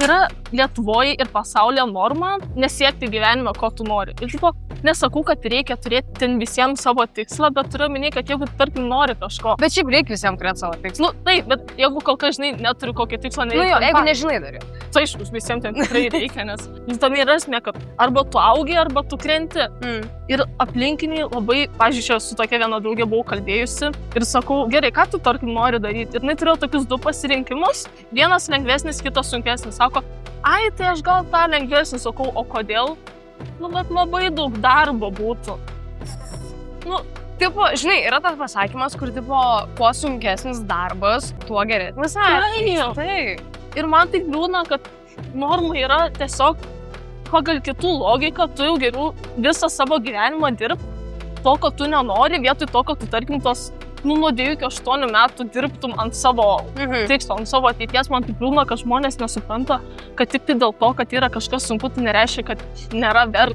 tai yra Lietuvoje ir pasaulyje norma nesiekti gyvenime, ko tu nori. Ir tipo, nesakau, kad reikia turėti ten visiems savo tikslą, bet turiu minėti, kad jeigu, tarkim, nori kažko. Bet šiaip reikia visiems turėti savo tikslą. Nu, taip, bet jeigu kol kas, žinai, neturiu kokį tikslą, Nu jo, jeigu nežinai dar jau. Tai aišku, visiems ten tikrai reikia, nes vis tam yra esmė, kad arba tu augi, arba tu krenti. Ir aplinkiniai labai, pažiūrėjau, su tokia viena draugė buvau kalbėjusi ir sakau, gerai, ką tu tarkim nori daryti? Ir jinai turėjo tokius du pasirinkimus, vienas lengvesnis, kitas sunkesnis. Sako, ai, tai aš gal tą lengvesnį, sakau, o kodėl? Nu, bet labai daug darbo būtų. Nu, tipo, žinai, yra tas pasakymas, kur, tipo, kuo sunkesnis darbas, tuo geresnis. Taip. Ir man taip liūdna, kad norma yra tiesiog pagal kitų logiką, tu jau geriau visą savo gyvenimą dirb, to, ko tu nenori, vietoj to, kad tu, tarkim, tos, nuo 2 iki 8 metų dirbtum ant savo tikslo, ant savo ateities. Man taip liūdna, kad žmonės nesupranta, kad tik tai dėl to, kad yra kažkas sunku, tai nereiškia, kad nėra verta.